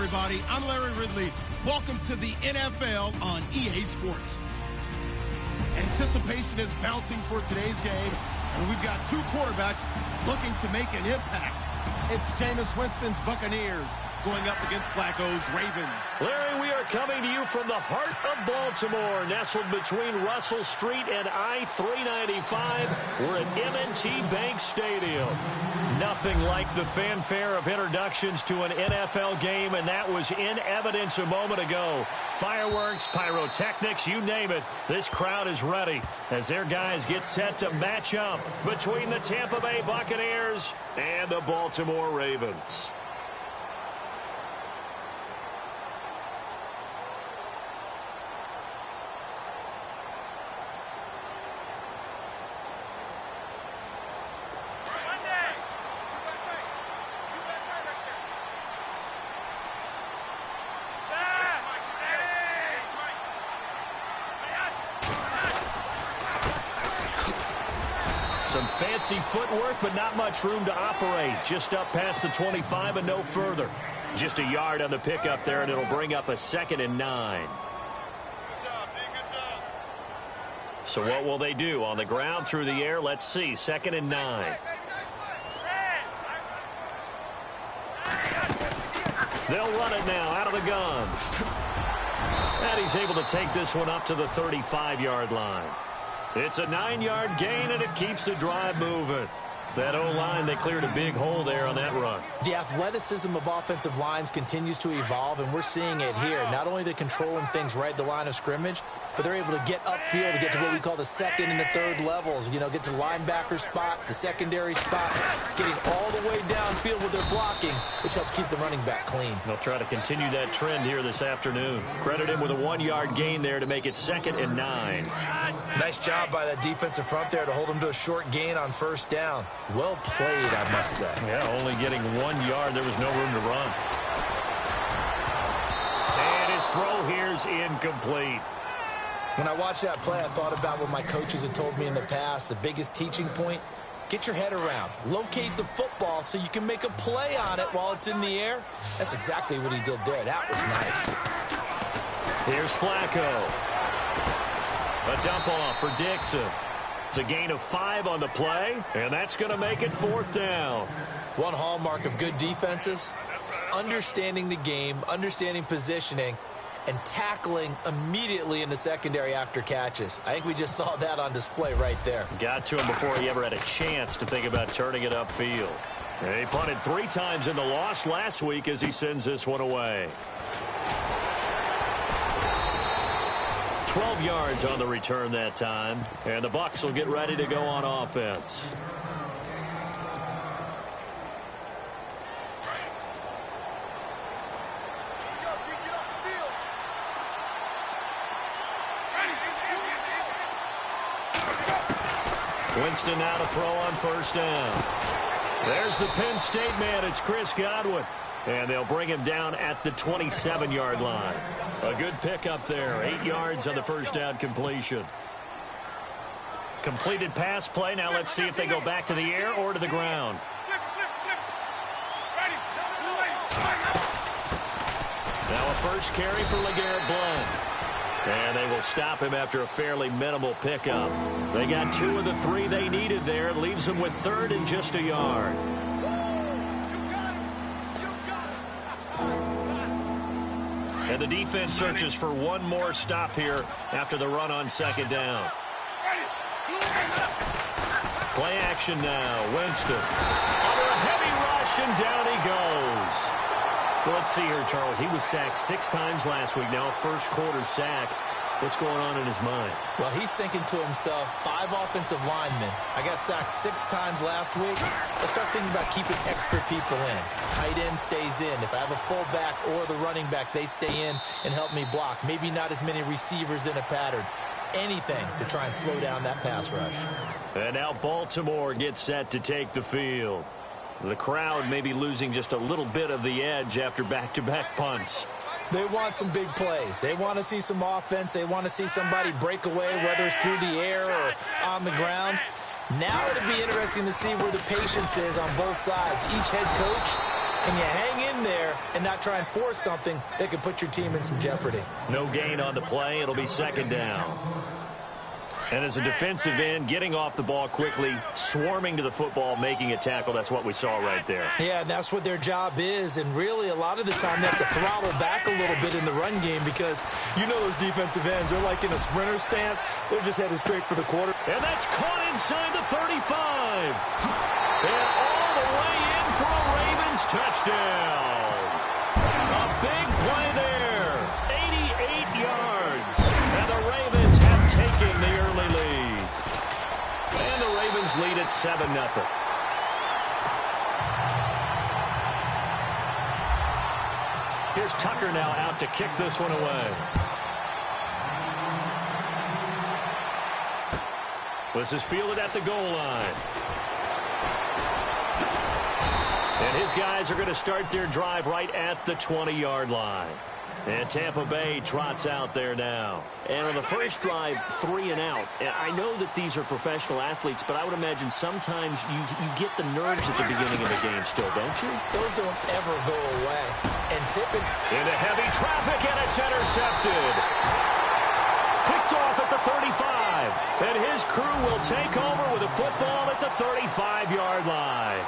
everybody. I'm Larry Ridley. Welcome to the NFL on EA Sports. Anticipation is mounting for today's game, and we've got two quarterbacks looking to make an impact. It's Jameis Winston's Buccaneers going up against Flacco's Ravens. Larry, we are coming to you from the heart of Baltimore, nestled between Russell Street and I-395. We're at M&T Bank Stadium. Nothing like the fanfare of introductions to an NFL game, and that was in evidence a moment ago. Fireworks, pyrotechnics, you name it. This crowd is ready as their guys get set to match up between the Tampa Bay Buccaneers and the Baltimore Ravens. Some fancy footwork, but not much room to operate. Just up past the 25 and no further. Just a yard on the pickup there, and it'll bring up a 2nd and 9. So what will they do? On the ground, through the air, let's see. 2nd and 9. They'll run it now out of the gun. And he's able to take this one up to the 35-yard line. It's a 9-yard gain, and it keeps the drive moving. That O-line, they cleared a big hole there on that run. The athleticism of offensive lines continues to evolve, and we're seeing it here. Not only the controlling things right at the line of scrimmage, but they're able to get upfield to get to what we call the second and the third levels. You know, get to the linebacker spot, the secondary spot, getting all the way downfield with their blocking, which helps keep the running back clean. They'll try to continue that trend here this afternoon. Credit him with a 1-yard gain there to make it 2nd and 9. Nice job by that defensive front there to hold him to a short gain on first down. Well played, I must say. Yeah, only getting 1 yard. There was no room to run. And his throw here's incomplete. When I watched that play, I thought about what my coaches had told me in the past. The biggest teaching point, get your head around. Locate the football so you can make a play on it while it's in the air. That's exactly what he did there. That was nice. Here's Flacco. A dump off for Dixon. It's a gain of 5 on the play, and that's going to make it 4th down. One hallmark of good defenses is understanding the game, understanding positioning, and tackling immediately in the secondary after catches. I think we just saw that on display right there. Got to him before he ever had a chance to think about turning it upfield. He punted 3 times in the loss last week as he sends this one away. 12 yards on the return that time, and the Bucs will get ready to go on offense. Winston now to throw on first down. There's the Penn State man. It's Chris Godwin. And they'll bring him down at the 27-yard line. A good pickup there. 8 yards on the first down completion. Completed pass play. Now let's see if they go back to the air or to the ground. Now a first carry for LeGarrette Blount. And they will stop him after a fairly minimal pickup. They got 2 of the 3 they needed there. It leaves them with 3rd and just a yard. And the defense searches for one more stop here after the run on 2nd down. Play action now. Winston. Under a heavy rush, and down he goes. Let's see here, Charles. He was sacked 6 times last week. Now a first-quarter sack. What's going on in his mind? Well, he's thinking to himself, 5 offensive linemen. I got sacked 6 times last week. Let's start thinking about keeping extra people in. Tight end stays in. If I have a fullback or the running back, they stay in and help me block. Maybe not as many receivers in a pattern. Anything to try and slow down that pass rush. And now Baltimore gets set to take the field. The crowd may be losing just a little bit of the edge after back-to-back punts. They want some big plays. They want to see some offense. They want to see somebody break away, whether it's through the air or on the ground. Now it'll be interesting to see where the patience is on both sides. Each head coach and you hang in there and not try and force something that could put your team in some jeopardy. No gain on the play. It'll be second down. And as a defensive end, getting off the ball quickly, swarming to the football, making a tackle, that's what we saw right there. Yeah, and that's what their job is. And really, a lot of the time, they have to throttle back a little bit in the run game because you know those defensive ends, they're like in a sprinter stance. They're just headed straight for the quarter. And that's caught inside the 35. And all the way in for a Ravens touchdown. A big play there. 88 yards. And the Ravens have taken the early lead. And the Ravens lead at 7-0. Here's Tucker now out to kick this one away. This is fielded at the goal line. And his guys are going to start their drive right at the 20-yard line. And Tampa Bay trots out there now. And on the first drive, 3 and out. And I know that these are professional athletes, but I would imagine sometimes you get the nerves at the beginning of the game still, don't you? Those don't ever go away. And tipping into heavy traffic, and it's intercepted. Picked off at the 35. And his crew will take over with a football at the 35-yard line.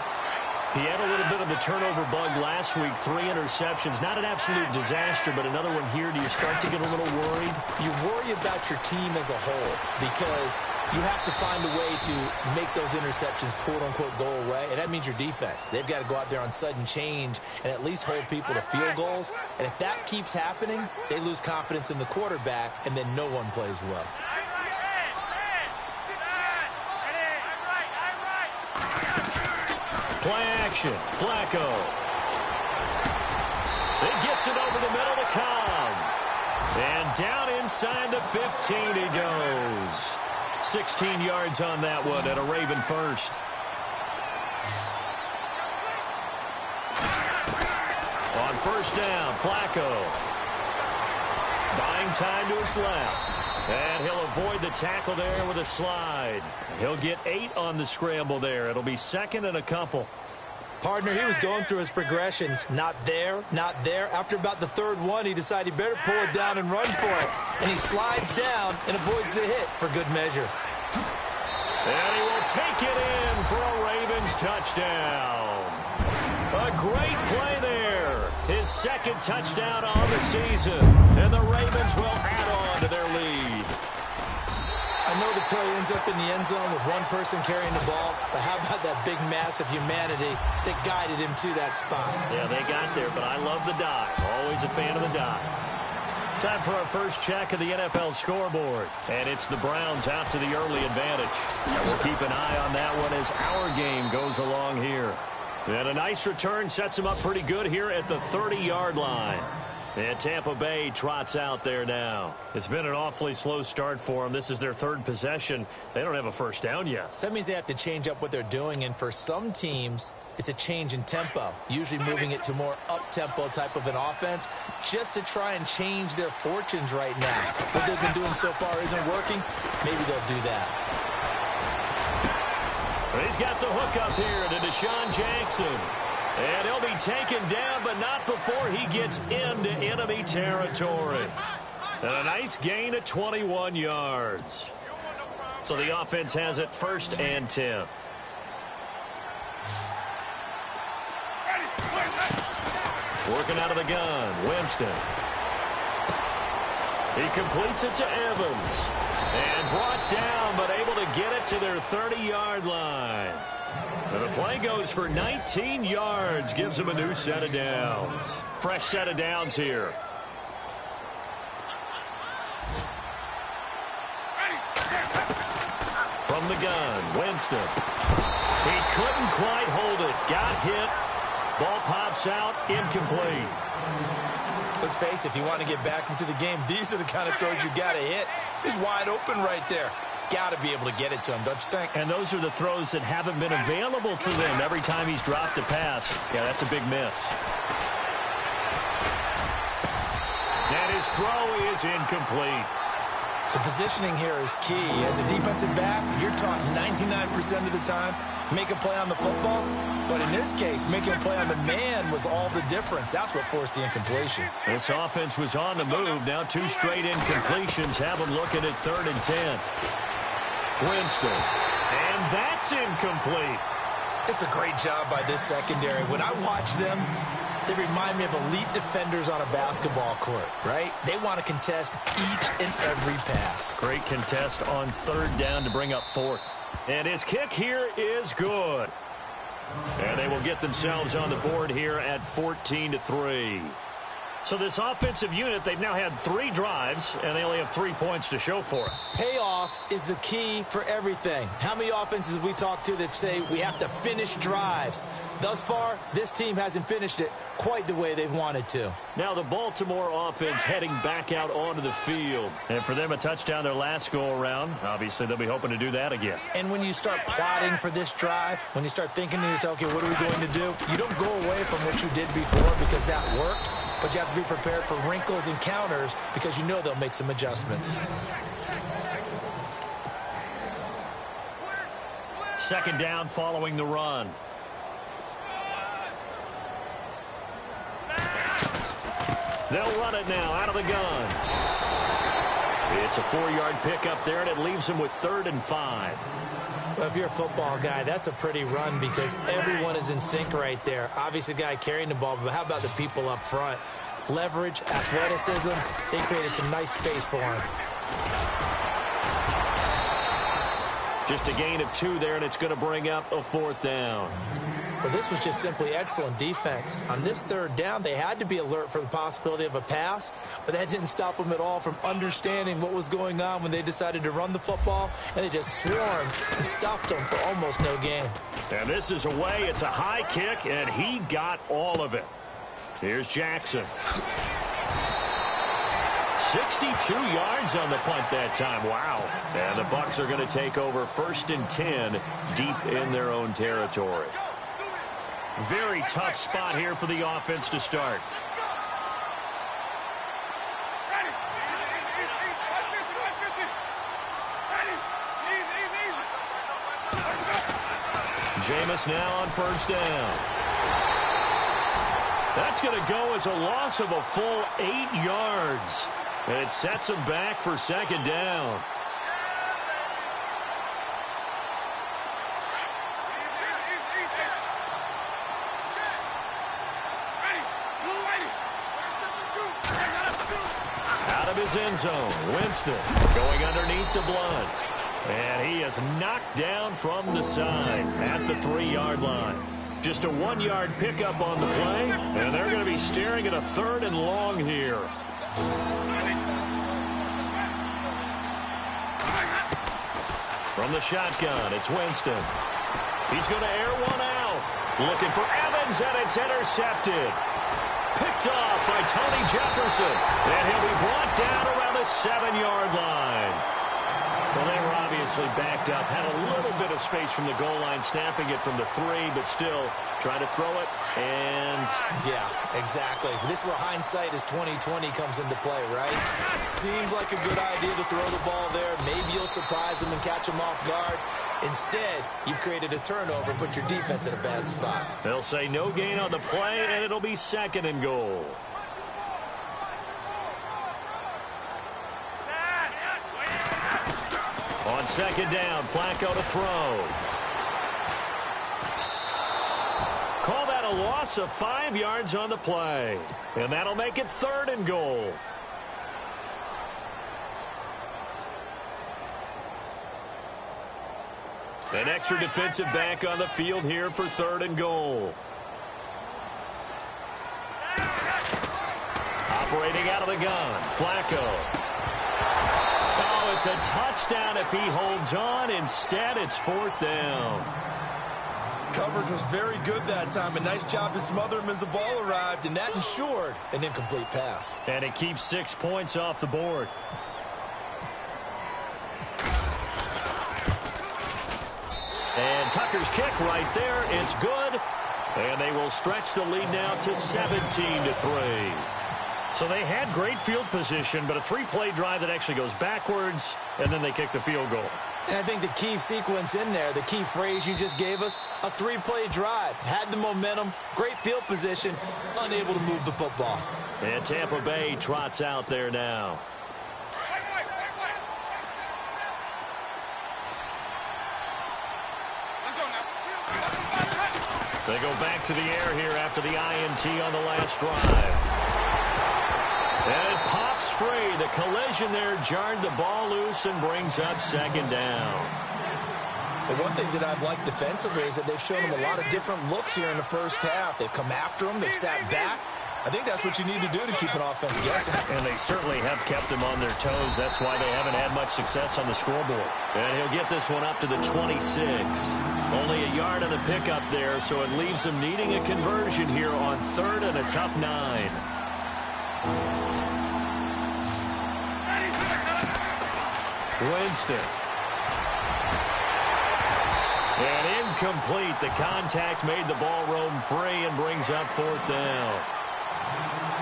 He had a little bit of the turnover bug last week, 3 interceptions. Not an absolute disaster, but another one here. Do you start to get a little worried? You worry about your team as a whole because you have to find a way to make those interceptions, quote-unquote, go away, and that means your defense. They've got to go out there on sudden change and at least hold people to field goals. And if that keeps happening, they lose confidence in the quarterback, and then no one plays well. Play action. Flacco. He gets it over the middle to Cobb. And down inside the 15 he goes. 16 yards on that one and a Raven first. On first down, Flacco. Buying time to his left. And he'll avoid the tackle there with a slide. He'll get 8 on the scramble there. It'll be second and a couple. Partner, he was going through his progressions. Not there, not there. After about the third one, he decided he better pull it down and run for it. And he slides down and avoids the hit for good measure. And he will take it in for a Ravens touchdown. A great play there. His second touchdown on the season. And the Ravens will add on to their lead. I know the play ends up in the end zone with one person carrying the ball, but how about that big mass of humanity that guided him to that spot? Yeah, they got there, but I love the dive. Always a fan of the dive. Time for our first check of the NFL scoreboard. And it's the Browns out to the early advantage. And we'll keep an eye on that one as our game goes along here. And a nice return sets him up pretty good here at the 30-yard line. And Tampa Bay trots out there now. It's been an awfully slow start for them. This is their third possession. They don't have a first down yet. So that means they have to change up what they're doing. And for some teams, it's a change in tempo, usually moving it to more up-tempo type of an offense just to try and change their fortunes right now. What they've been doing so far isn't working. Maybe they'll do that. He's got the hook up here to Deshaun Jackson. And he'll be taken down, but not before he gets into enemy territory. And a nice gain of 21 yards. So the offense has it first and 10. Working out of the gun, Winston. He completes it to Evans. And brought down, but able to get it to their 30-yard line. And the play goes for 19 yards, gives him a new set of downs. Fresh set of downs here. From the gun, Winston. He couldn't quite hold it. Got hit. Ball pops out, incomplete. Let's face it, if you want to get back into the game, these are the kind of throws you got to hit. He's wide open right there. Got to be able to get it to him, don't you think? And those are the throws that haven't been available to them every time he's dropped a pass. Yeah, that's a big miss. And his throw is incomplete. The positioning here is key. As a defensive back, you're taught 99% of the time, make a play on the football. But in this case, making a play on the man was all the difference. That's what forced the incompletion. This offense was on the move. Now 2 straight incompletions have them looking at 3rd and 10. Winston. And that's incomplete. It's a great job by this secondary. When I watch them, they remind me of elite defenders on a basketball court, right? They want to contest each and every pass. Great contest on 3rd down to bring up 4th. And his kick here is good. And they will get themselves on the board here at 14-3. So this offensive unit, they've now had 3 drives, and they only have 3 points to show for it. Payoff is the key for everything. How many offenses we talk to that say we have to finish drives? Thus far, this team hasn't finished it quite the way they've wanted to. Now the Baltimore offense heading back out onto the field. And for them, a touchdown their last go-around. Obviously, they'll be hoping to do that again. And when you start plotting for this drive, when you start thinking to yourself, okay, what are we going to do? You don't go away from what you did before because that worked. But you have to be prepared for wrinkles and counters because you know they'll make some adjustments. 2nd down following the run. They'll run it now out of the gun. It's a 4-yard pickup there, and it leaves them with 3rd and 5. Well, if you're a football guy, that's a pretty run because everyone is in sync right there. Obviously, the guy carrying the ball, but how about the people up front? Leverage, athleticism, they created some nice space for him. Just a gain of 2 there, and it's going to bring up a 4th down. Well, this was just simply excellent defense. On this 3rd down, they had to be alert for the possibility of a pass, but that didn't stop them at all from understanding what was going on when they decided to run the football, and they just swarmed and stuffed them for almost no gain. And this is away. It's a high kick, and he got all of it. Here's Jackson. 62 yards on the punt that time. Wow. And the Bucs are going to take over 1st and 10 deep in their own territory. Very tough spot here for the offense to start. Jameis now on 1st down. That's going to go as a loss of a full 8 yards. And it sets him back for 2nd down. Out of his end zone, Winston going underneath to Blunt. And he is knocked down from the side at the 3-yard line. Just a 1-yard pickup on the play, and they're going to be staring at a 3rd and long here. From the shotgun, it's Winston. He's going to air one out. Looking for Evans, and it's intercepted. Picked off by Tony Jefferson, and he'll be brought down around the 7-yard line. Well, they were obviously backed up, had a little bit of space from the goal line, snapping it from the 3, but still trying to throw it, and... Yeah, exactly. This is where hindsight is 20/20 comes into play, right? Seems like a good idea to throw the ball there. Maybe you'll surprise them and catch them off guard. Instead, you've created a turnover and put your defense in a bad spot. They'll say no gain on the play, and it'll be 2nd and goal. On 2nd down, Flacco to throw. Call that a loss of 5 yards on the play. And that'll make it 3rd and goal. An extra defensive back on the field here for 3rd and goal. Operating out of the gun, Flacco. Oh, it's a touchdown if he holds on. Instead, it's 4th down. Coverage was very good that time. A nice job to smother him as the ball arrived, and that ensured an incomplete pass. And it keeps 6 points off the board. And Tucker's kick right there. It's good. And they will stretch the lead now to 17-3. So they had great field position, but a three-play drive that actually goes backwards, and then they kick the field goal. And I think the key sequence in there, the key phrase you just gave us, a three-play drive. Had the momentum, great field position, unable to move the football. And Tampa Bay trots out there now. They go back to the air here after the INT on the last drive. And it pops free. The collision there jarred the ball loose and brings up second down. But one thing that I've liked defensively is that they've shown them a lot of different looks here in the first half. They've come after them. They've sat back. I think that's what you need to do to keep an offense guessing. And they certainly have kept them on their toes. That's why they haven't had much success on the scoreboard. And he'll get this one up to the 26. Only a yard on the pickup there, so it leaves them needing a conversion here on 3rd and a tough 9. Winston. And incomplete. The contact made the ball roam free and brings up 4th down.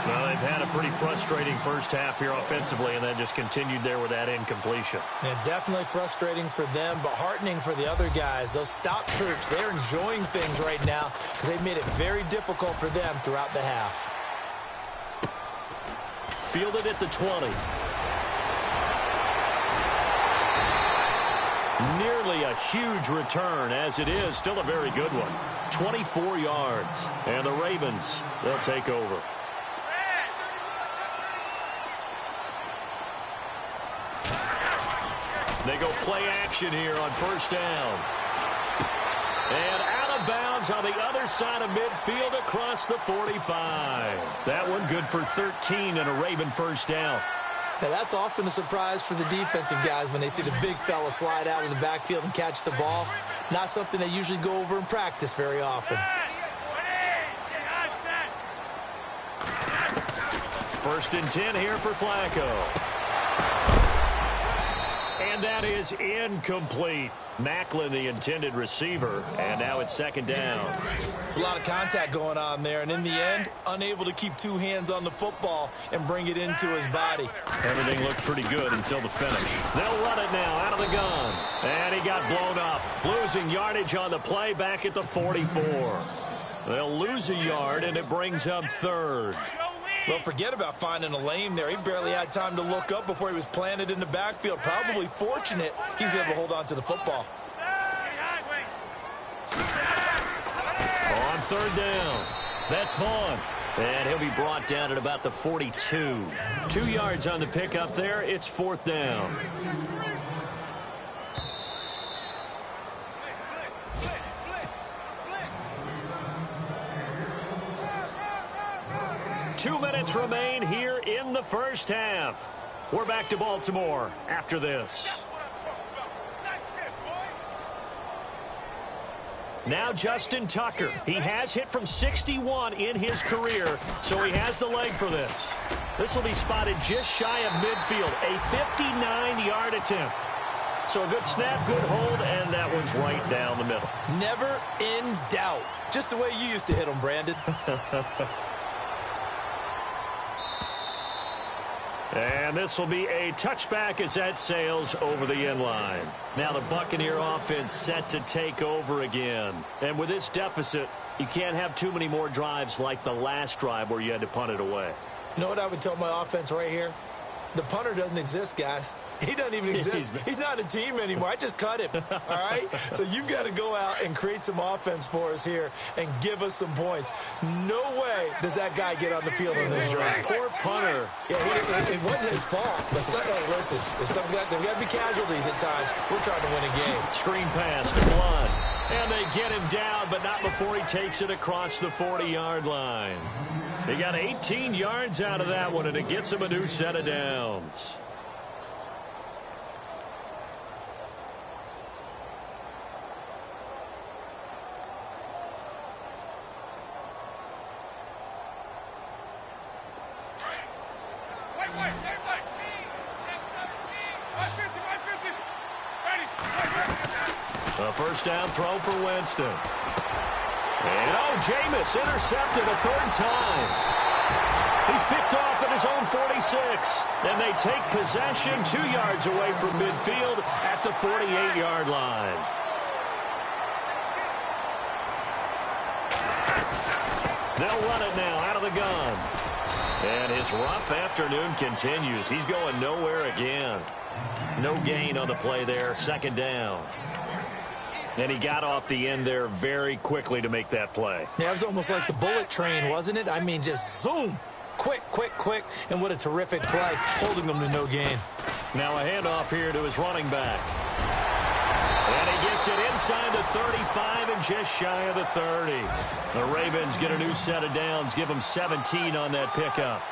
Well, they've had a pretty frustrating first half here offensively, and then just continued there with that incompletion. Yeah, definitely frustrating for them, but heartening for the other guys. Those stop troops, they're enjoying things right now because they've made it very difficult for them throughout the half. Fielded at the 20. Nearly a huge return, as it is still a very good one. 24 yards, and the Ravens, they'll take over. They go play action here on 1st down. And out of bounds on the other side of midfield across the 45. That one good for 13 and a Raven 1st down. Now, that's often a surprise for the defensive guys when they see the big fella slide out of the backfield and catch the ball. Not something they usually go over in practice very often. 1st and 10 here for Flacco. And that is incomplete. Macklin, the intended receiver, and now it's 2nd down. It's a lot of contact going on there, and in the end, unable to keep 2 hands on the football and bring it into his body. Everything looked pretty good until the finish. They'll run it now out of the gun. And he got blown up. Losing yardage on the play back at the 44. They'll lose a yard, and it brings up 3rd. Well, forget about finding a lane there. He barely had time to look up before he was planted in the backfield. Probably fortunate he was able to hold on to the football. On 3rd down, that's Vaughn. And he'll be brought down at about the 42. 2 yards on the pickup there. It's 4th down. Two minutes remain here in the first half. We're back to Baltimore after this. Now Justin Tucker. He has hit from 61 in his career, so he has the leg for this. This will be spotted just shy of midfield, a 59-yard attempt. So a good snap, good hold, and that one's right down the middle. Never in doubt. Just the way you used to hit them, Brandon. And this will be a touchback as that sails over the end line. Now the Buccaneer offense set to take over again. And with this deficit, you can't have too many more drives like the last drive where you had to punt it away. You know what I would tell my offense right here? The punter doesn't exist, guys. He doesn't even exist. He's not a team anymore. I just cut him, all right? So you've got to go out and create some offense for us here and give us some points. No way does that guy get on the field on this drive. Poor punter. Yeah, it wasn't his fault. But hey, listen, there's got to be casualties at times. We're trying to win a game. Screen pass to Blunt. And they get him down, but not before he takes it across the 40-yard line. He got 18 yards out of that one, and it gets him a new set of downs. A first down throw for Winston. And Jameis intercepted a 3rd time. He's picked off at his own 46. And they take possession 2 yards away from midfield at the 48-yard line. They'll run it now out of the gun. And his rough afternoon continues. He's going nowhere again. No gain on the play there. Second down. And he got off the end there very quickly to make that play. Yeah, it was almost like the bullet train, wasn't it? I mean, just zoom. Quick, quick, quick. And what a terrific play, holding them to no gain. Now a handoff here to his running back. And he gets it inside the 35 and just shy of the 30. The Ravens get a new set of downs, give them 17 on that pickup.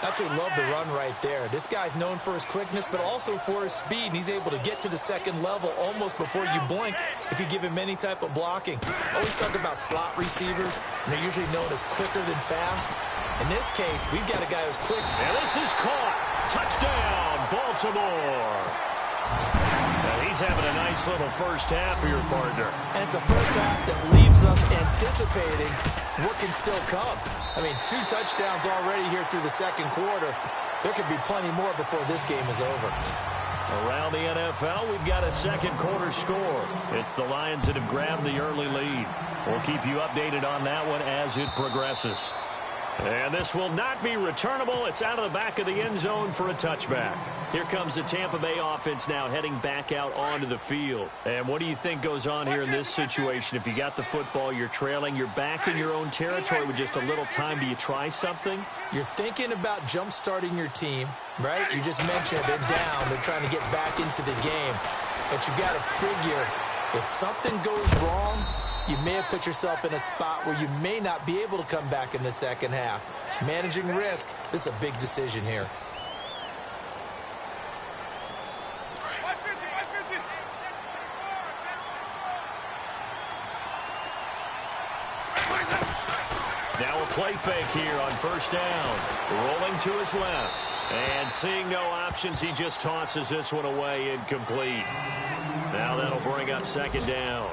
Absolutely love the run right there. This guy's known for his quickness, but also for his speed. And he's able to get to the second level almost before you blink if you give him any type of blocking. Always talk about slot receivers, and they're usually known as quicker than fast. In this case, we've got a guy who's quick. And this is caught. Touchdown, Baltimore. Now he's having a nice little first half for your partner. And it's a first half that leaves us anticipating what can still come. I mean, 2 touchdowns already here through the second quarter. There could be plenty more before this game is over. Around the NFL, we've got a second quarter score. It's the Lions that have grabbed the early lead. We'll keep you updated on that one as it progresses. And this will not be returnable. It's out of the back of the end zone for a touchback. Here comes the Tampa Bay offense now heading back out onto the field. And what do you think goes on here in this situation? If you got the football, you're trailing, you're back in your own territory with just a little time. Do you try something? You're thinking about jump-starting your team, right? You just mentioned they're down. They're trying to get back into the game. But you got to figure if something goes wrong, you may have put yourself in a spot where you may not be able to come back in the second half. Managing risk, this is a big decision here. Now a play fake here on first down. Rolling to his left. And seeing no options, he just tosses this one away incomplete. Now that'll bring up second down.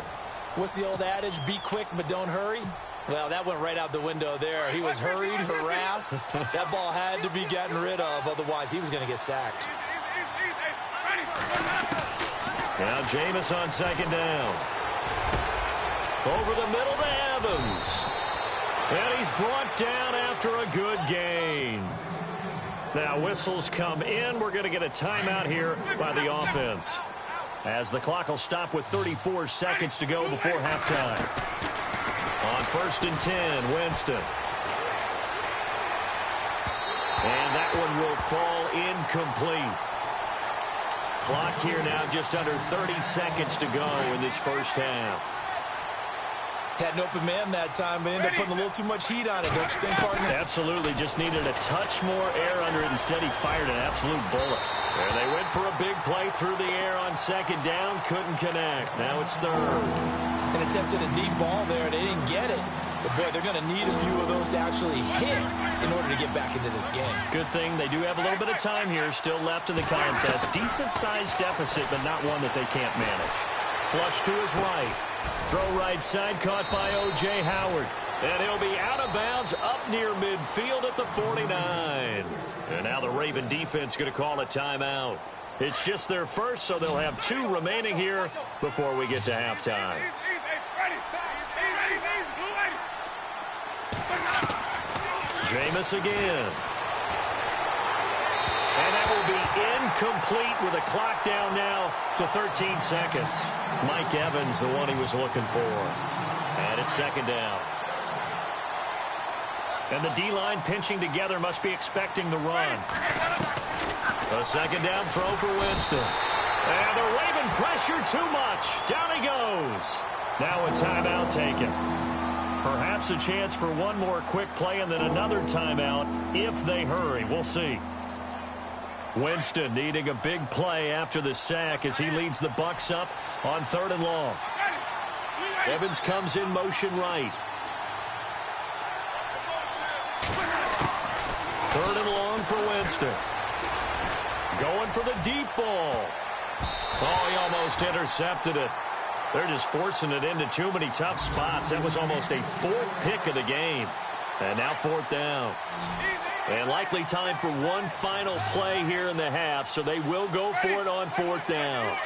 What's the old adage? Be quick, but don't hurry. Well, that went right out the window there. He was hurried, harassed. That ball had to be gotten rid of. Otherwise, he was going to get sacked. Now Jameis on second down. Over the middle to Evans. And he's brought down after a good gain. Now whistles come in. We're going to get a timeout here by the offense, as the clock will stop with 34 seconds to go before halftime. On 1st and 10, Winston. And that one will fall incomplete. Clock here now just under 30 seconds to go in this first half. Had an open man that time, but ended up putting a little too much heat on it, don't you think, partner? Absolutely. Just needed a touch more air under it. Instead, he fired an absolute bullet. And they went for a big play through the air on second down. Couldn't connect. Now it's third. And attempted a deep ball there. They didn't get it. But, boy, they're going to need a few of those to actually hit in order to get back into this game. Good thing they do have a little bit of time here still left in the contest. Decent-sized deficit, but not one that they can't manage. Flush to his right. Throw right side, caught by O.J. Howard. And he'll be out of bounds up near midfield at the 49. And now the Raven defense going to call a timeout. It's just their first, so they'll have 2 remaining here before we get to halftime. Jameis again. And that will be incomplete with a clock down now to 13 seconds. Mike Evans, the one he was looking for. And it's second down. And the D-line pinching together, must be expecting the run. A second down throw for Winston. And the Raven pressure too much. Down he goes. Now a timeout taken. Perhaps a chance for one more quick play and then another timeout if they hurry. We'll see. Winston needing a big play after the sack as he leads the Bucs up on 3rd and long. Evans comes in motion right. 3rd and long for Winston. Going for the deep ball. Oh, he almost intercepted it. They're just forcing it into too many tough spots. That was almost a 4th pick of the game. And now 4th down. And likely time for one final play here in the half, so they will go for it on 4th down.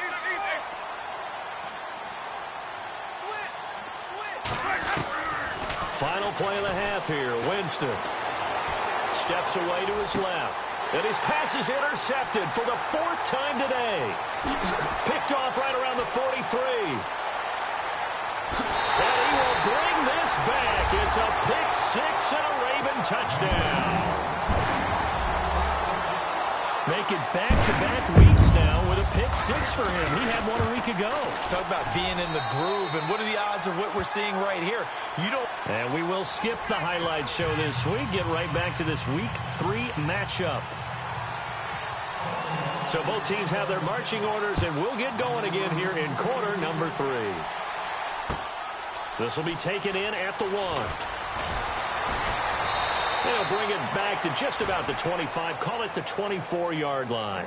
Final play of the half here. Winston steps away to his left. And his pass is intercepted for the 4th time today. Picked off right around the 43. And he will bring this back. It's a pick six and a Raven touchdown. Make it back-to-back weeks now with a pick six for him. He had one a week ago. Talk about being in the groove, and what are the odds of what we're seeing right here? You don't. And we will skip the highlight show this week. Get right back to this week 3 matchup. So both teams have their marching orders, and we'll get going again here in quarter number 3. This will be taken in at the 1. They'll bring it back to just about the 25, call it the 24-yard line.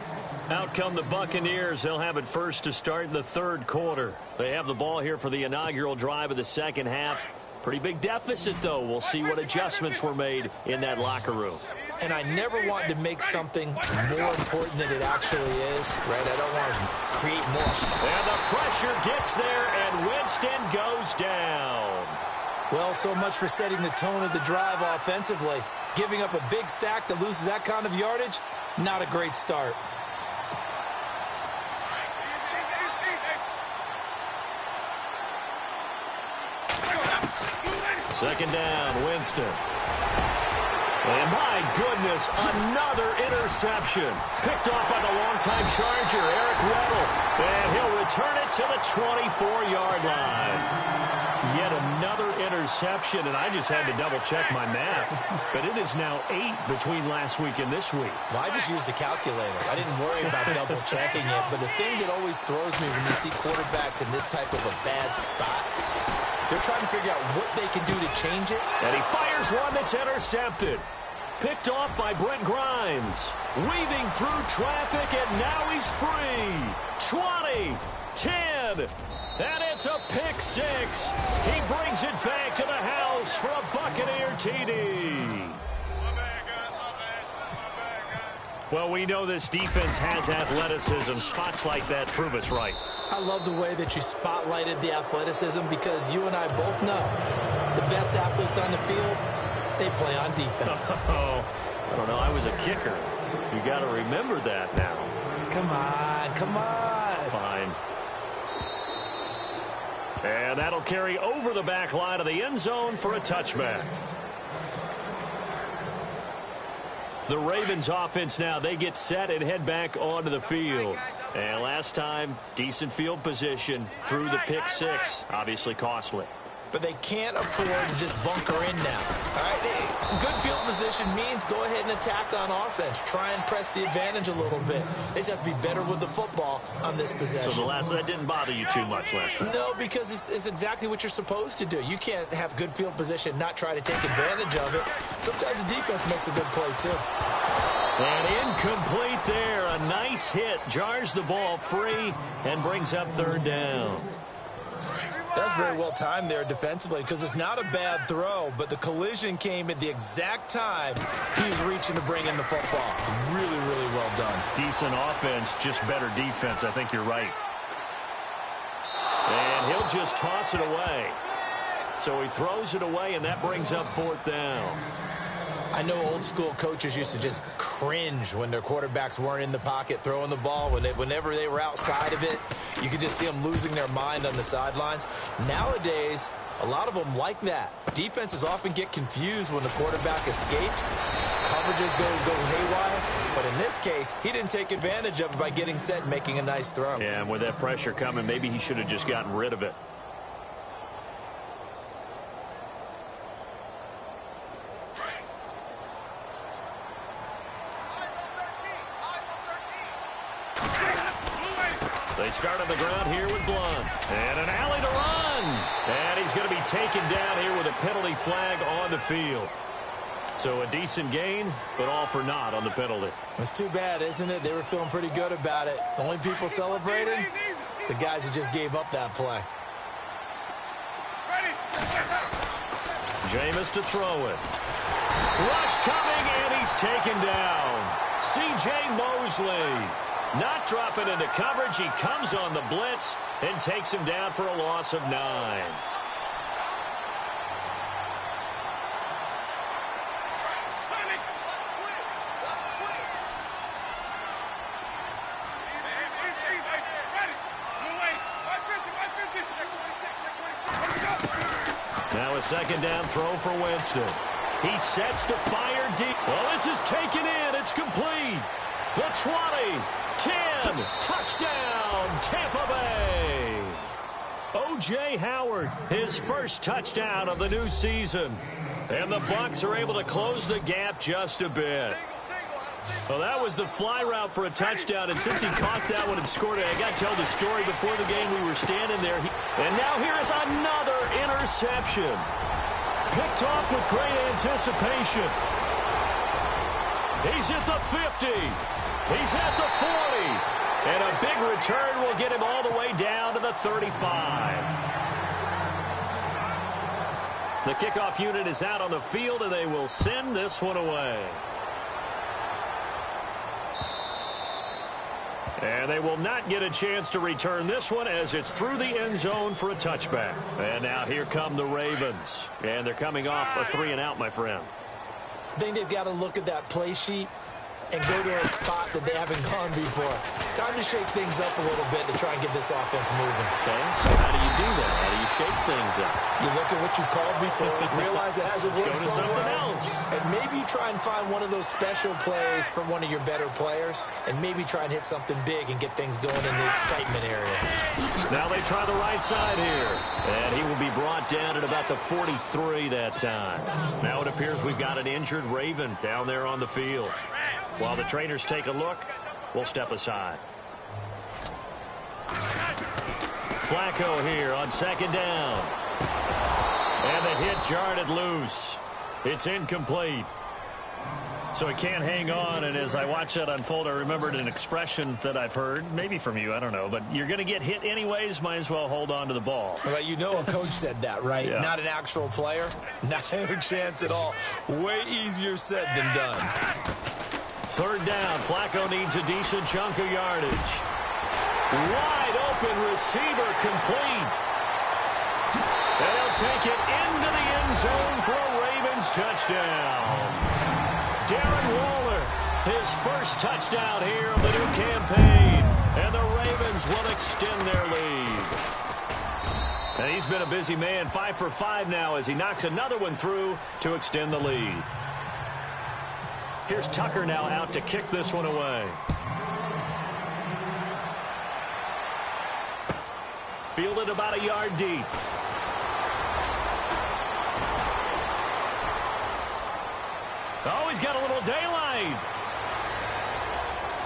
Out come the Buccaneers. They'll have it first to start in the 3rd quarter. They have the ball here for the inaugural drive of the 2nd half. Pretty big deficit, though. We'll see what adjustments were made in that locker room. And I never want to make something more important than it actually is, right? I don't want to create more. And the pressure gets there, and Winston goes down. Well, so much for setting the tone of the drive offensively. Giving up a big sack that loses that kind of yardage, not a great start. Second down, Winston. And my goodness, another interception. Picked off by the longtime Charger, Eric Weddle. And he'll return it to the 24-yard line. Yet another interception, and I just had to double-check my math. But it is now 8 between last week and this week. Well, I just used a calculator. I didn't worry about double-checking it. But the thing that always throws me when you see quarterbacks in this type of a bad spot, they're trying to figure out what they can do to change it. And he fires one that's intercepted. Picked off by Brent Grimes. Weaving through traffic, and now he's free. 20, 10, and it's a pick six. He brings it back to the house for a Buccaneer TD. Well, we know this defense has athleticism. Spots like that prove us right. I love the way that you spotlighted the athleticism, because you and I both know the best athletes on the field, they play on defense. Oh, I don't know. I was a kicker. You got to remember that now. Come on, come on. Fine. And that'll carry over the back line of the end zone for a touchback. The Ravens offense now, they get set and head back onto the field. And last time, decent field position through the pick six. Obviously costly. But they can't afford to just bunker in now. All right, good field position means go ahead and attack on offense. Try and press the advantage a little bit. They just have to be better with the football on this possession. So that didn't bother you too much last time? No, because it's exactly what you're supposed to do. You can't have good field position, not try to take advantage of it. Sometimes the defense makes a good play, too. And incomplete there. A nice hit. Jars the ball free and brings up 3rd down. That's very well timed there defensively, because it's not a bad throw, but the collision came at the exact time he was reaching to bring in the football. Really, really well done. Decent offense, just better defense. I think you're right. And he'll just toss it away. So he throws it away, and that brings up 4th down. I know old school coaches used to just cringe when their quarterbacks weren't in the pocket throwing the ball. Whenever they were outside of it, you could just see them losing their mind on the sidelines. Nowadays, a lot of them like that. Defenses often get confused when the quarterback escapes. Coverages go haywire. But in this case, he didn't take advantage of it by getting set and making a nice throw. Yeah, and with that pressure coming, maybe he should have just gotten rid of it. They start on the ground here with Blunt. And an alley to run. And he's going to be taken down here with a penalty flag on the field. So a decent gain, but all for naught on the penalty. It's too bad, isn't it? They were feeling pretty good about it. The only people celebrating, the guys who just gave up that play. Jameis to throw it. Rush coming, and he he's taken down. C.J. Mosley not dropping into coverage. He comes on the blitz and takes him down for a loss of 9. Now a second down throw for Winston. He sets to fire deep. Well, this is taken in. It's complete. The 20, 10, touchdown, Tampa Bay. O.J. Howard, his first touchdown of the new season. And the Bucs are able to close the gap just a bit. Well, that was the fly route for a touchdown, and since he caught that one and scored it, I got to tell the story before the game. We were standing there, and now here is another interception. Picked off with great anticipation. He's at the 50. He's at the 40. And a big return will get him all the way down to the 35. The kickoff unit is out on the field, and they will send this one away. And they will not get a chance to return this one as it's through the end zone for a touchback. And now here come the Ravens. And they're coming off a 3-and-out, my friend. I think they've got to look at that play sheet and go to a spot that they haven't gone before. Time to shake things up a little bit to try and get this offense moving. Okay, so how do you do that? How do you shake things up? You look at what you called before, realize it hasn't worked Go to something else. And maybe you try and find one of those special plays from one of your better players, and maybe try and hit something big and get things going in the excitement area. Now they try the right side here. And he will be brought down at about the 43 that time. Now it appears we've got an injured Raven down there on the field. While the trainers take a look, we'll step aside. Flacco here on second down. And the hit jarred it loose. It's incomplete. So he can't hang on, and as I watch that unfold, I remembered an expression that I've heard, maybe from you, I don't know, but you're going to get hit anyways, might as well hold on to the ball. Well, you know a coach said that, right? Yeah. Not an actual player. Not a chance at all. Way easier said than done. Third down, Flacco needs a decent chunk of yardage. Wide open receiver complete. They'll take it into the end zone for a Ravens touchdown. Darren Waller, his first touchdown here of the new campaign. And the Ravens will extend their lead. And he's been a busy man, 5 for 5 now as he knocks another one through to extend the lead. Here's Tucker now out to kick this one away. Fielded about a yard deep. Oh, he's got a little daylight.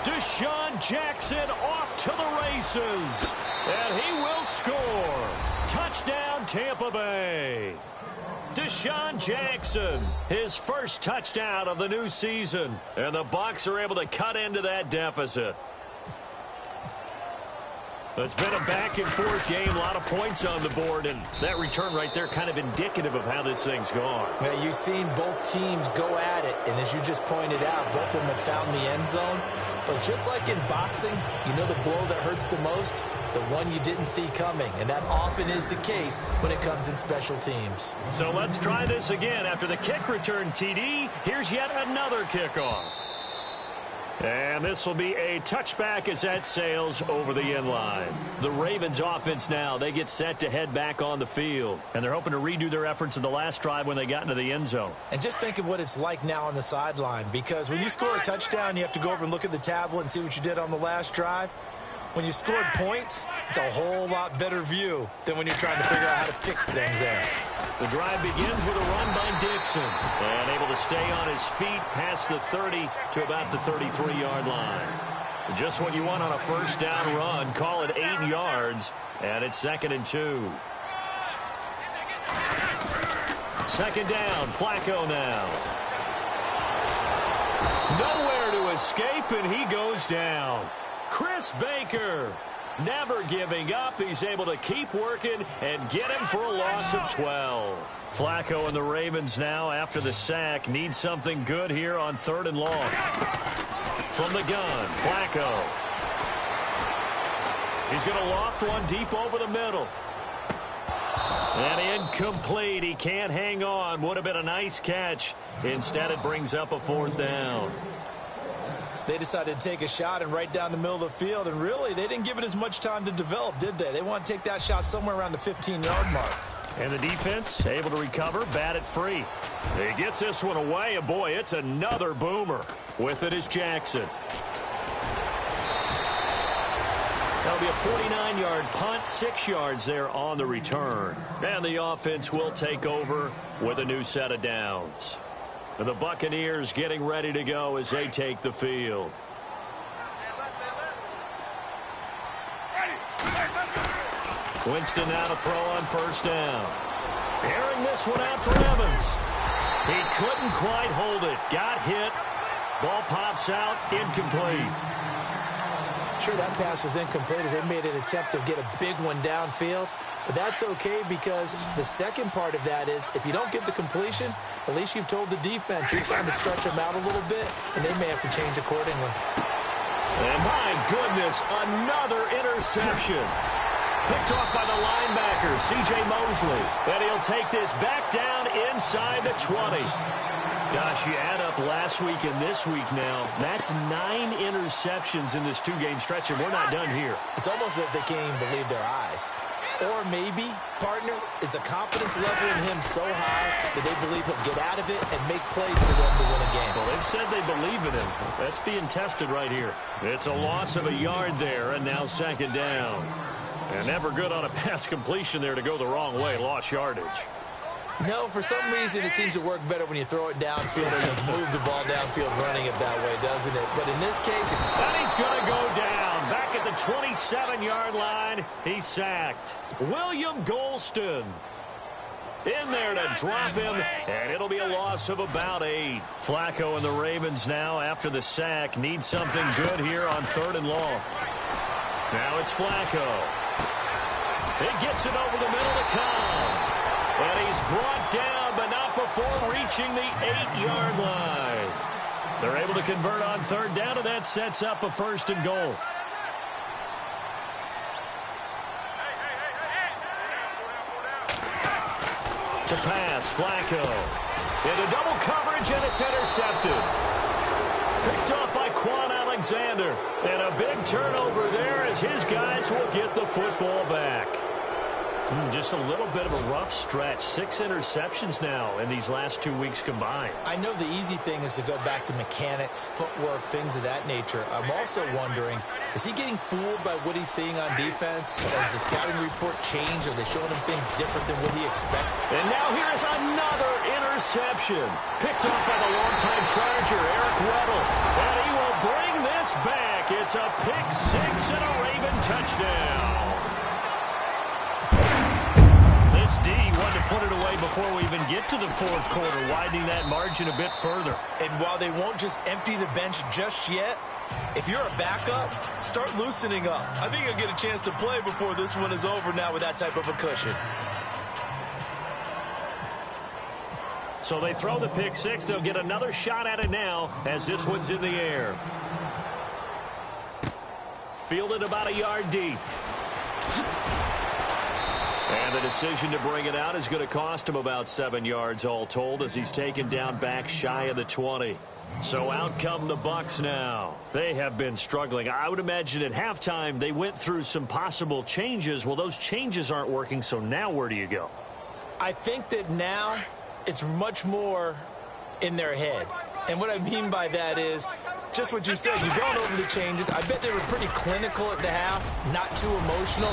Deshaun Jackson off to the races. And he will score. Touchdown, Tampa Bay. Deshaun Jackson, his first touchdown of the new season. And the Bucs are able to cut into that deficit. It's been a back-and-forth game, a lot of points on the board, and that return right there kind of indicative of how this thing's gone. Well, you've seen both teams go at it, and as you just pointed out, both of them have found the end zone. But just like in boxing, you know the blow that hurts the most? The one you didn't see coming, and that often is the case when it comes in special teams. So let's try this again. After the kick return, TD, here's yet another kickoff. And this will be a touchback as that sails over the end line. The Ravens offense now, they get set to head back on the field. And they're hoping to redo their efforts in the last drive when they got into the end zone. And just think of what it's like now on the sideline, because when you score a touchdown, you have to go over and look at the tablet and see what you did on the last drive. When you scored points, it's a whole lot better view than when you're trying to figure out how to fix things there. The drive begins with a run by Dixon. And able to stay on his feet past the 30 to about the 33-yard line. Just what you want on a first down run. Call it 8 yards. And it's 2nd and 2. Second down, Flacco now. Nowhere to escape, and he goes down. Chris Baker, Never giving up. He's able to keep working and get him for a loss of 12. Flacco and the Ravens now, after the sack, need something good here on 3rd and long. From the gun, Flacco. He's going to loft one deep over the middle. And incomplete. He can't hang on. Would have been a nice catch. Instead, it brings up a 4th down. They decided to take a shot and right down the middle of the field, and really, they didn't give it as much time to develop, did they? They want to take that shot somewhere around the 15-yard mark. And the defense able to recover, bat it free. He gets this one away, and boy, it's another boomer. With it is Jackson. That'll be a 49-yard punt, 6 yards there on the return. And the offense will take over with a new set of downs. And the Buccaneers getting ready to go as they take the field. Winston now to throw on 1st down. Airing this one out for Evans. He couldn't quite hold it. Got hit. Ball pops out. Incomplete. Sure, that pass was incomplete as they made an attempt to get a big one downfield. But that's okay because the second part of that is if you don't get the completion, at least you've told the defense you're trying to stretch them out a little bit, and they may have to change accordingly. And my goodness, another interception. Picked off by the linebacker, C.J. Mosley. And he'll take this back down inside the 20. Gosh, you add up last week and this week now. That's 9 interceptions in this 2-game stretch, and we're not done here. It's almost as if they can't even believe their eyes. Or maybe, partner, is the confidence level in him so high that they believe he'll get out of it and make plays for them to win a game. Well, they've said they believe in him. That's being tested right here. It's a loss of a yard there, and now 2nd down. And never good on a pass completion there to go the wrong way. Lost yardage. No, for some reason it seems to work better when you throw it downfield or you move the ball downfield running it that way, doesn't it? But in this case... And he's going to go down. Back at the 27-yard line, he's sacked. William Golston in there to drop him, and it'll be a loss of about 8. Flacco and the Ravens now, after the sack, need something good here on 3rd and long. Now it's Flacco. He gets it over the middle to Cobb. And he's brought down, but not before reaching the 8-yard line. They're able to convert on 3rd down, and that sets up a 1st and goal. To pass, Flacco. Into double coverage, and it's intercepted. Picked off by Quan Alexander. And a big turnover there as his guys will get the football back. Just a little bit of a rough stretch. 6 interceptions now in these last 2 weeks combined. I know the easy thing is to go back to mechanics, footwork, things of that nature. I'm also wondering, is he getting fooled by what he's seeing on defense? Has the scouting report changed? Are they showing him things different than what he expected? And now here is another interception. Picked off by the longtime Charger, Eric Weddle. And he will bring this back. It's a pick-6 and a Raven touchdown. D wanted to put it away before we even get to the 4th quarter, widening that margin a bit further. And while they won't just empty the bench just yet, if you're a backup, start loosening up. I think you'll get a chance to play before this one is over now with that type of a cushion. So they throw the pick-6. They'll get another shot at it now as this one's in the air. Fielded about a yard deep. And the decision to bring it out is going to cost him about 7 yards all told as he's taken down back shy of the 20. So out come the Bucs now. They have been struggling. I would imagine at halftime they went through some possible changes. Well, those changes aren't working, so now where do you go? I think that now it's much more in their head. And what I mean by that is just what you said. You've gone over the changes. I bet they were pretty clinical at the half, not too emotional.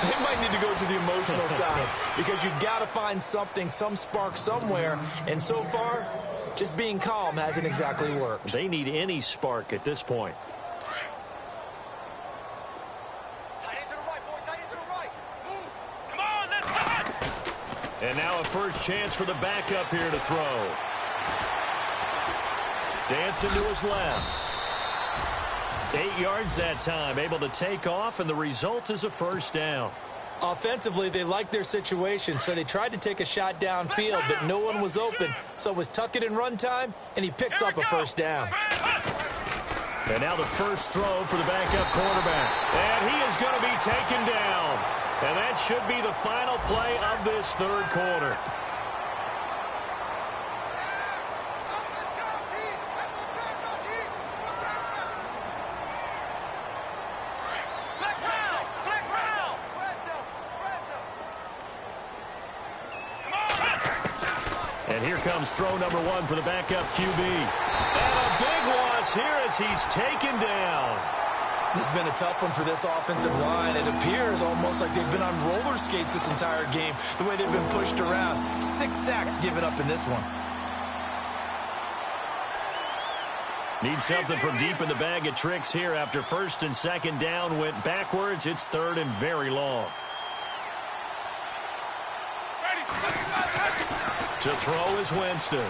They might need to go to the emotional side because you've got to find something, some spark somewhere. And so far, just being calm hasn't exactly worked. They need any spark at this point. And now a first chance for the backup here to throw. Dancing to his left. 8 yards that time, able to take off, and the result is a first down. Offensively, they liked their situation, so they tried to take a shot downfield, but no one was open. So it was tuck it and run time, and he picks up a first down. And now the first throw for the backup quarterback. And he is going to be taken down. And that should be the final play of this third quarter. And here comes throw number 1 for the backup QB. And a big loss here as he's taken down. This has been a tough one for this offensive line. It appears almost like they've been on roller skates this entire game, the way they've been pushed around. 6 sacks given up in this one. Need something from deep in the bag of tricks here after first and second down went backwards. It's third and very long. To throw is Winston.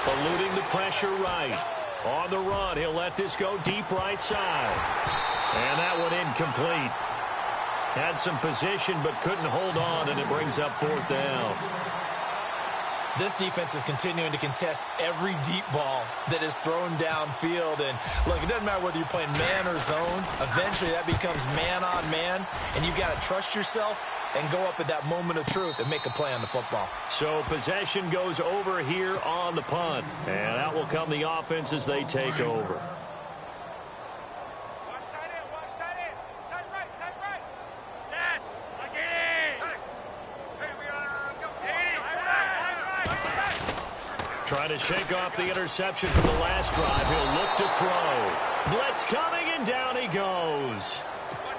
Eluding the pressure right. On the run, he'll let this go deep right side. And that one incomplete. Had some position but couldn't hold on, and it brings up fourth down. This defense is continuing to contest every deep ball that is thrown downfield. And, look, it doesn't matter whether you're playing man or zone. Eventually, that becomes man on man, and you've got to trust yourself and go up at that moment of truth and make a play on the football. So possession goes over here on the punt. And out will come the offense as they take over. Watch tight end. Tight right. Dad, look at it. Hey, we gotta go. Trying to shake off the interception from the last drive. He'll look to throw. Blitz coming, and down he goes.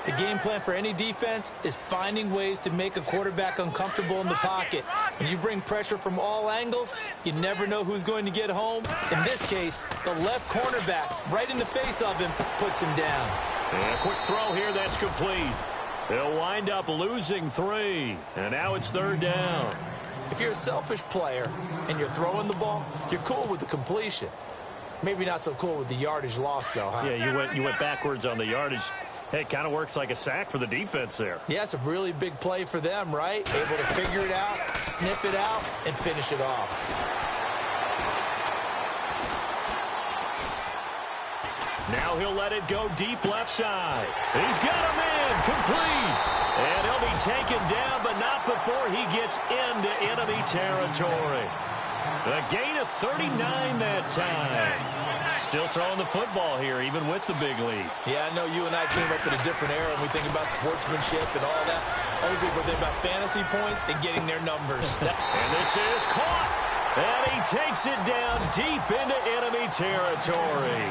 The game plan for any defense is finding ways to make a quarterback uncomfortable in the pocket. When you bring pressure from all angles, you never know who's going to get home. In this case, the left cornerback, right in the face of him, puts him down. And a quick throw here that's complete. They'll wind up losing 3. And now it's third down. If you're a selfish player and you're throwing the ball, you're cool with the completion. Maybe not so cool with the yardage loss, though, huh? Yeah, you went backwards on the yardage. Hey, it kind of works like a sack for the defense there. Yeah, it's a really big play for them, right? Able to figure it out, sniff it out, and finish it off. Now he'll let it go deep left side. He's got him in, complete. And he'll be taken down, but not before he gets into enemy territory. A gain of 39 that time. Still throwing the football here, even with the big lead. Yeah, I know you and I came up in a different era, and we think about sportsmanship and all that. Other people think about fantasy points and getting their numbers. And this is caught. And he takes it down deep into enemy territory.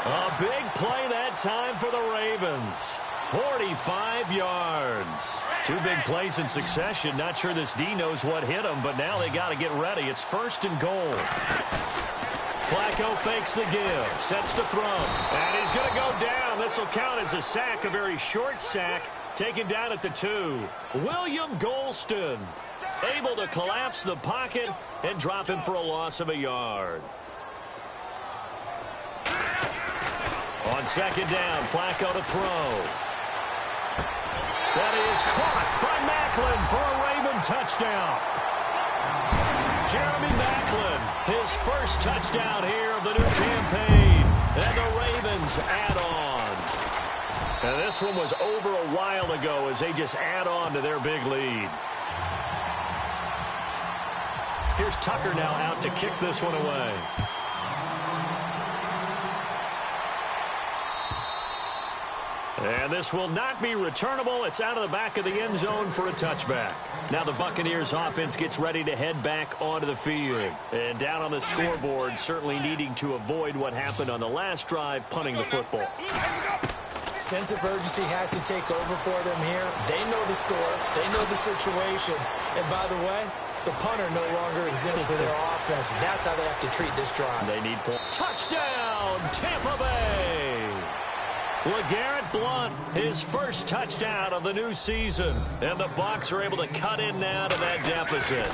A big play that time for the Ravens. 45 yards. 2 big plays in succession. Not sure this D knows what hit him, but now they got to get ready. It's first and goal. Flacco fakes the give, sets to throw, and he's going to go down. This will count as a sack, a very short sack, taken down at the 2. William Golston able to collapse the pocket and drop him for a loss of a yard. On second down, Flacco to throw. That is caught by Macklin for a Raven touchdown. Jeremy Macklin, his first touchdown here of the new campaign. And the Ravens add on. And this one was over a while ago as they just add on to their big lead. Here's Tucker now out to kick this one away. And this will not be returnable. It's out of the back of the end zone for a touchback. Now the Buccaneers offense gets ready to head back onto the field. And down on the scoreboard, certainly needing to avoid what happened on the last drive, punting the football. Sense of urgency has to take over for them here. They know the score. They know the situation. And by the way, the punter no longer exists for their offense. That's how they have to treat this drive. They need points. Touchdown, Tampa Bay! LeGarrette Blount, his first touchdown of the new season. And the Bucs are able to cut in now to that deficit.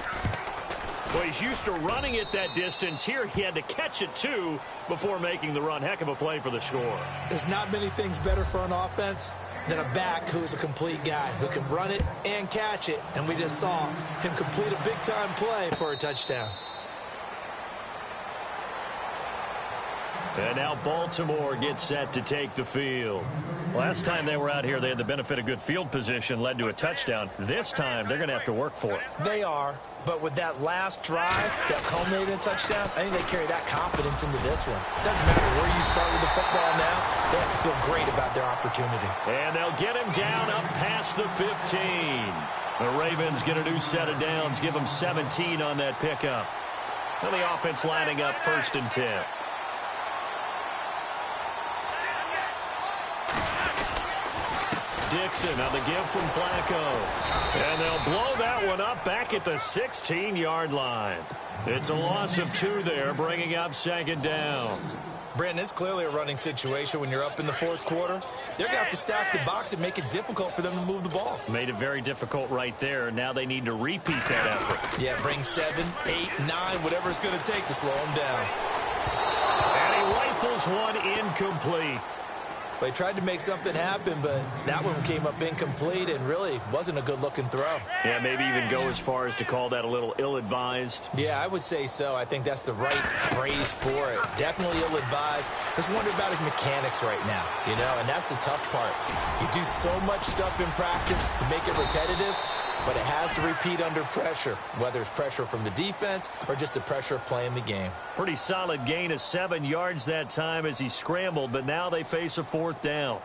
Well, he's used to running it that distance. Here he had to catch it, too, before making the run. Heck of a play for the score. There's not many things better for an offense than a back who is a complete guy, who can run it and catch it. And we just saw him complete a big-time play for a touchdown. And now Baltimore gets set to take the field. Last time they were out here, they had the benefit of good field position, led to a touchdown. This time, they're going to have to work for it. They are, but with that last drive that culminated in a touchdown, I think they carry that confidence into this one. It doesn't matter where you start with the football now. They have to feel great about their opportunity. And they'll get him down up past the 15. The Ravens get a new set of downs, give them 17 on that pickup. And the offense lining up 1st and 10. Dixon on the give from Flacco. And they'll blow that one up back at the 16-yard line. It's a loss of 2 there, bringing up 2nd down. Brandon, it's clearly a running situation when you're up in the 4th quarter. They're going to have to stack the box and make it difficult for them to move the ball. Made it very difficult right there. Now they need to repeat that effort. Yeah, bring 7, 8, 9, whatever it's going to take to slow them down. And he rifles one incomplete. They tried to make something happen, but that one came up incomplete and really wasn't a good-looking throw. Yeah, maybe even go as far as to call that a little ill-advised. Yeah, I would say so. I think that's the right phrase for it. Definitely ill-advised. Just wonder about his mechanics right now, and that's the tough part. You do so much stuff in practice to make it repetitive, but it has to repeat under pressure, whether it's pressure from the defense or just the pressure of playing the game. Pretty solid gain of 7 yards that time as he scrambled, but now they face a 4th down.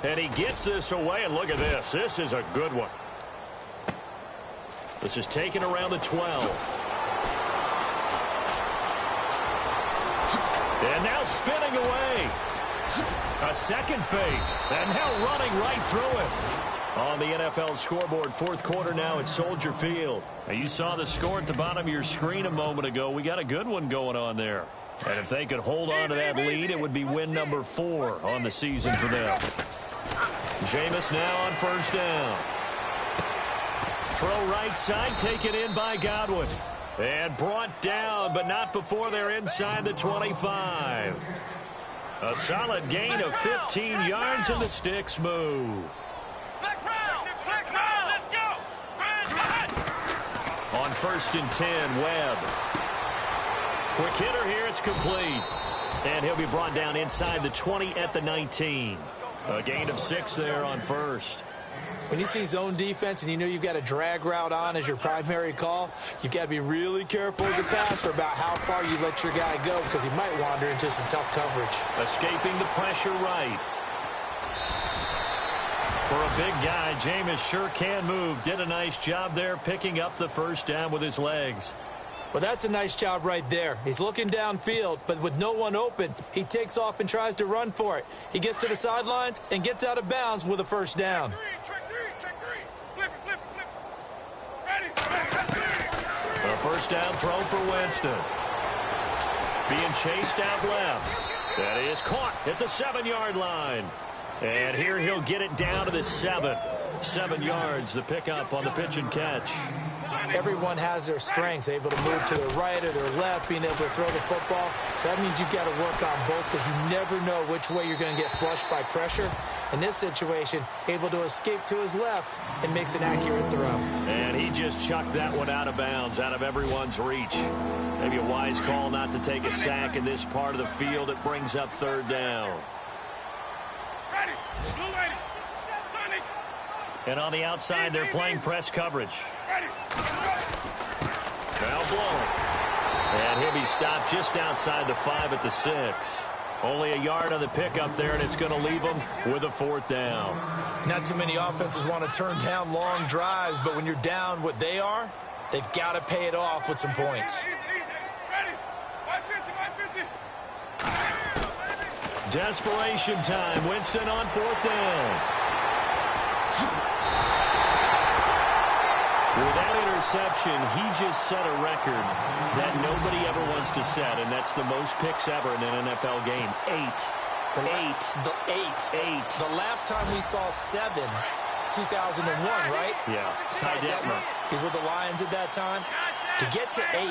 And he gets this away, and look at this. This is a good one. This is taken around the 12. And now spinning away. A second fake. And now running right through it. On the NFL scoreboard, 4th quarter now at Soldier Field. Now you saw the score at the bottom of your screen a moment ago. We got a good one going on there. And if they could hold on to that lead, it would be win number 4 on the season for them. Jameis now on 1st down. Throw right side, taken in by Godwin. And brought down, but not before they're inside the 25. A solid gain of 15 yards, and the sticks move. On 1st and 10, Webb. Quick hitter here, it's complete. And he'll be brought down inside the 20 at the 19. A gain of 6 there on 1st. When you see zone defense and you know you've got a drag route on as your primary call, you've got to be really careful as a passer about how far you let your guy go because he might wander into some tough coverage. Escaping the pressure right. For a big guy, Jameis sure can move. Did a nice job there picking up the 1st down with his legs. Well, that's a nice job right there. He's looking downfield, but with no one open, he takes off and tries to run for it. He gets to the sidelines and gets out of bounds with a 1st down. A 1st down throw for Winston. Being chased out left. That is caught at the 7-yard line. And here he'll get it down to the 7. 7 yards, the pickup on the pitch and catch. Everyone has their strengths, able to move to their right or their left, being able to throw the football. So that means you've got to work on both because you never know which way you're going to get flushed by pressure. In this situation, able to escape to his left and makes an accurate throw. And he just chucked that one out of bounds, out of everyone's reach. Maybe a wise call not to take a sack in this part of the field. It brings up 3rd down. And on the outside, they're playing press coverage. Foul blowing. And he'll be stopped just outside the 5 at the 6. Only a yard on the pickup there, and it's going to leave them with a 4th down. Not too many offenses want to turn down long drives, but when you're down what they are, they've got to pay it off with some points. Desperation time. Winston on 4th down. interception, he just set a record that nobody ever wants to set, and that's the most picks ever in an NFL game. 8. The last time we saw 7, 2001, right? Yeah. Ty Detmer. He's with the Lions at that time. To get to 8,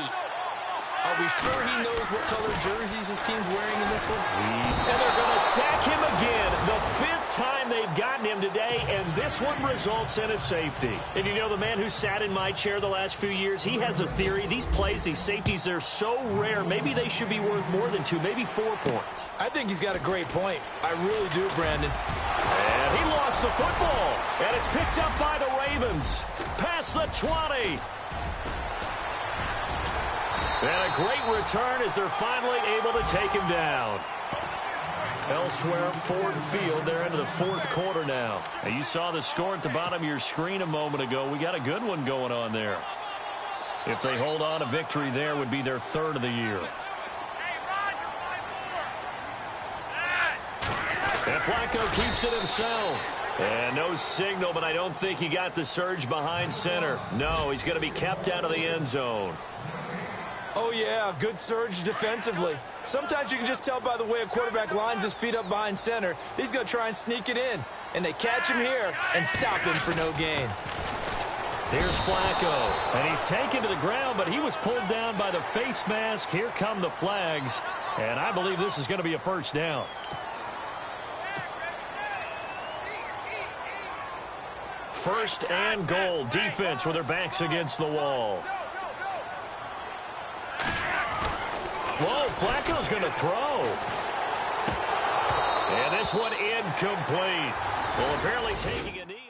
are we sure he knows what color jerseys his team's wearing in this one? And they're going to sack him again. The 5th time they've gotten him today, and this one results in a safety. And you know, the man who sat in my chair the last few years, he has a theory. These plays, these safeties, they're so rare. Maybe they should be worth more than 2, maybe 4 points. I think he's got a great point. I really do, Brandon. And he lost the football. And it's picked up by the Ravens. Past the 20. And a great return as they're finally able to take him down. Elsewhere, Ford Field, they're into the 4th quarter now. And you saw the score at the bottom of your screen a moment ago. We got a good one going on there. If they hold on, a victory there would be their 3rd of the year. And Flacco keeps it himself. And no signal, but I don't think he got the surge behind center. No, he's going to be kept out of the end zone. Oh, yeah, good surge defensively. Sometimes you can just tell by the way a quarterback lines his feet up behind center. He's going to try and sneak it in. And they catch him here and stop him for no gain. Here's Flacco. And he's taken to the ground, but he was pulled down by the face mask. Here come the flags. And I believe this is going to be a first down. First and goal. Defense with their backs against the wall. Whoa, Flacco's going to throw. And this one incomplete. Well, apparently taking a knee.